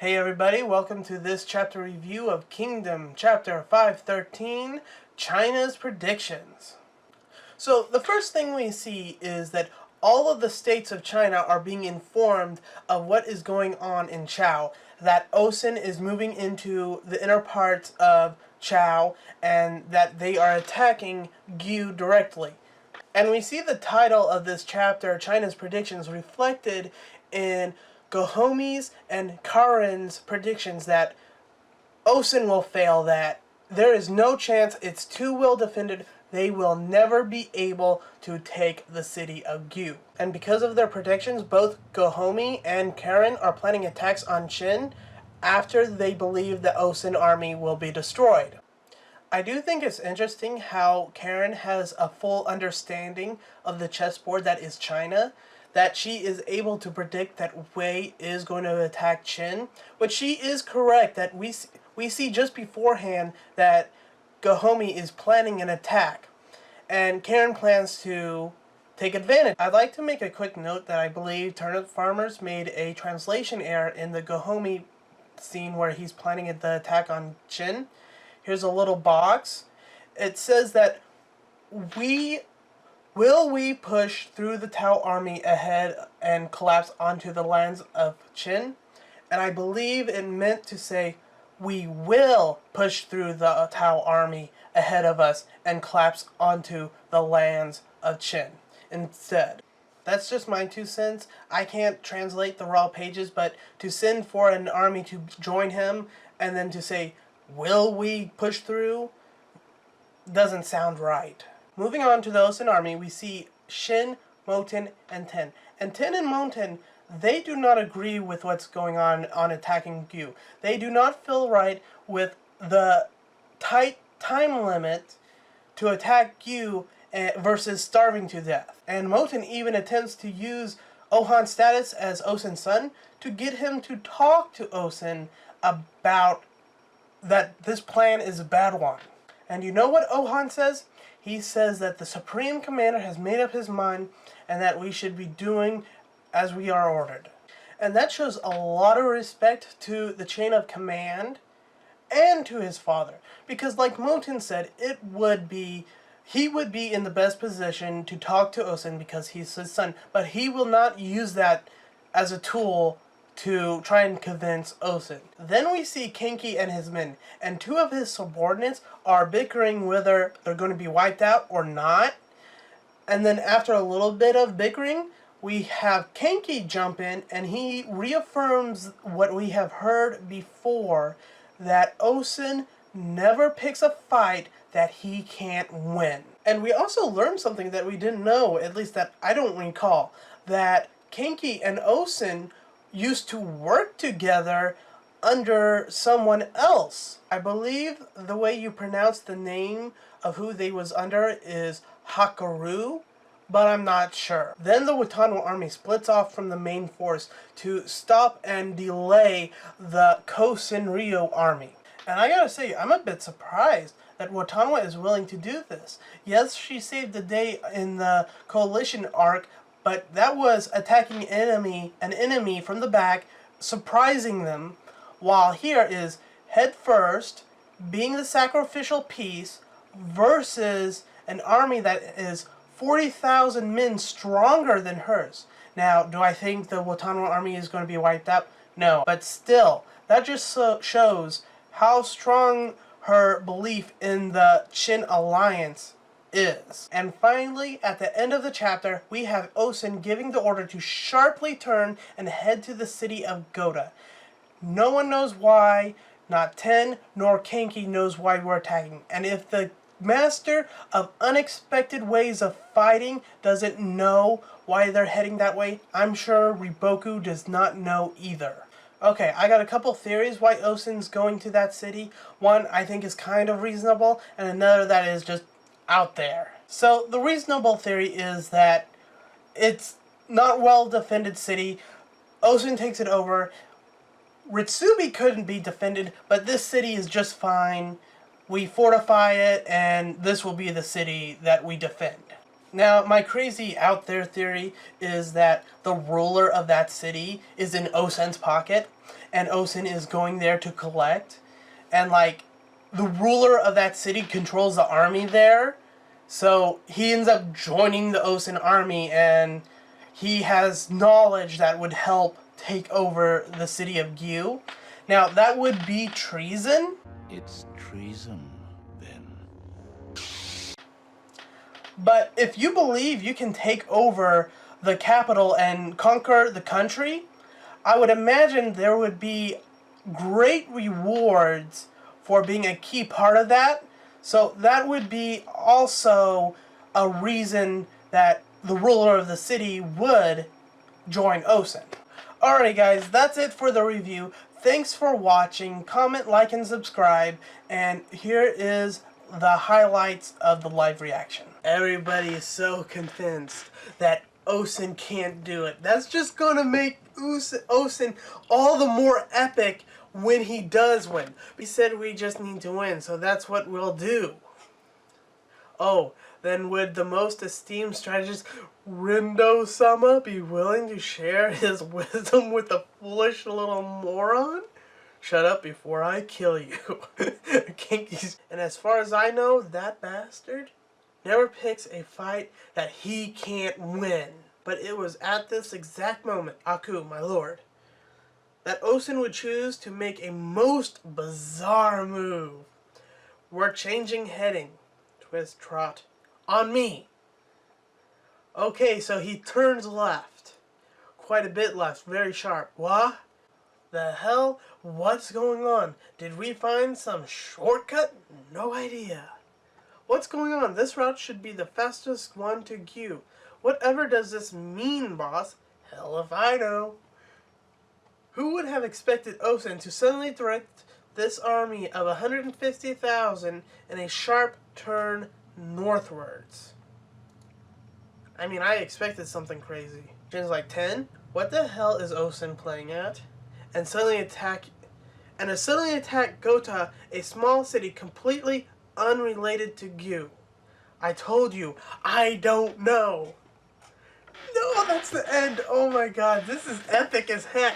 Hey everybody, welcome to this chapter review of Kingdom, Chapter 513, China's Predictions. So the first thing we see is that all of the states of China are being informed of what is going on in Chao, that Osun is moving into the inner parts of Chao, and that they are attacking Gu directly. And we see the title of this chapter, China's Predictions, reflected in Gohomi's and Karin's predictions that Osun will fail, that there is no chance, it's too well defended, they will never be able to take the city of Gu. And because of their predictions, both Gohomi and Karin are planning attacks on Qin after they believe the Osun army will be destroyed. I do think it's interesting how Karin has a full understanding of the chessboard that is China, that she is able to predict that Wei is going to attack Qin, which she is correct, that we see just beforehand that Gohomi is planning an attack, and Karin plans to take advantage. I'd like to make a quick note that I believe Turnip Farmers made a translation error in the Gohomi scene where he's planning the attack on Qin. Here's a little box. It says that will we push through the Tao army ahead and collapse onto the lands of Qin? And I believe it meant to say, we will push through the Tao army ahead of us and collapse onto the lands of Qin instead. That's just my 2 cents. I can't translate the raw pages, but to send for an army to join him and then to say, will we push through, doesn't sound right. Moving on to the Osun army, we see Shin, Moten, and Ten. And Ten and Moten, they do not agree with what's going on attacking Gu. They do not feel right with the tight time limit to attack Gu versus starving to death. And Moten even attempts to use Ohan's status as Osun's son to get him to talk to Osun about that this plan is a bad one. And you know what Ohan says? He says that the Supreme Commander has made up his mind and that we should be doing as we are ordered. And that shows a lot of respect to the chain of command and to his father. Because like Moten said, he would be in the best position to talk to Osun because he's his son. But he will not use that as a tool to try and convince Osun. Then we see Kenki and his men, and 2 of his subordinates are bickering whether they're going to be wiped out or not. And then after a little bit of bickering, we have Kenki jump in, and he reaffirms what we have heard before, that Osun never picks a fight that he can't win. And we also learned something that we didn't know, at least that I don't recall, that Kenki and Osun used to work together under someone else. I believe the way you pronounce the name of who they was under is Hakaru, but I'm not sure. Then the Watanuo army splits off from the main force to stop and delay the Kosen-Ryo army. And I gotta say, I'm a bit surprised that Watanuo is willing to do this. Yes, she saved the day in the coalition arc, but that was attacking an enemy from the back, surprising them, while here is head first, being the sacrificial piece, versus an army that is 40,000 men stronger than hers. Now, do I think the Watanuo army is going to be wiped out? No, but still, that just shows how strong her belief in the Qin alliance is. And finally, at the end of the chapter, we have Osun giving the order to sharply turn and head to the city of Goda. No one knows why, not Ten nor Kenki knows why we're attacking. And if the master of unexpected ways of fighting doesn't know why they're heading that way, I'm sure Riboku does not know either. Okay, I got a couple theories why Osun's going to that city. One I think is kind of reasonable, and another that is just out there. So the reasonable theory is that it's not well defended city. Osun takes it over. Ritsubi couldn't be defended, but this city is just fine. We fortify it, and this will be the city that we defend. Now, my crazy out there theory is that the ruler of that city is in Osen's pocket, and Osen is going there to collect, and like the ruler of that city controls the army there, so he ends up joining the Osen army, and he has knowledge that would help take over the city of Gyu. Now, that would be treason. It's treason, then. But if you believe you can take over the capital and conquer the country, I would imagine there would be great rewards for being a key part of that. So that would be also a reason that the ruler of the city would join Osen. Alrighty guys, that's it for the review. Thanks for watching. Comment, like, and subscribe. And here is the highlights of the live reaction. Everybody is so convinced that Osen can't do it. That's just gonna make Osen all the more epic when he does win. We said we just need to win, so that's what we'll do. Oh, then would the most esteemed strategist Rindo-sama be willing to share his wisdom with a foolish little moron? Shut up before I kill you. And as far as I know, that bastard never picks a fight that he can't win. But it was at this exact moment, Aku, my lord, that Osen would choose to make a most bizarre move. We're changing heading. Twist trot. On me. Okay, so he turns left. Quite a bit left. Very sharp. What? The hell? What's going on? Did we find some shortcut? No idea. What's going on? This route should be the fastest one to Gyu. Whatever does this mean, boss? Hell if I know. Who would have expected Osen to suddenly direct this army of 150,000 in a sharp turn northwards? I mean, I expected something crazy. Jin's like, 10? What the hell is Osen playing at? And suddenly attack Gota, a small city completely unrelated to Gyu. I told you, I don't know. No, that's the end. Oh my god, this is epic as heck.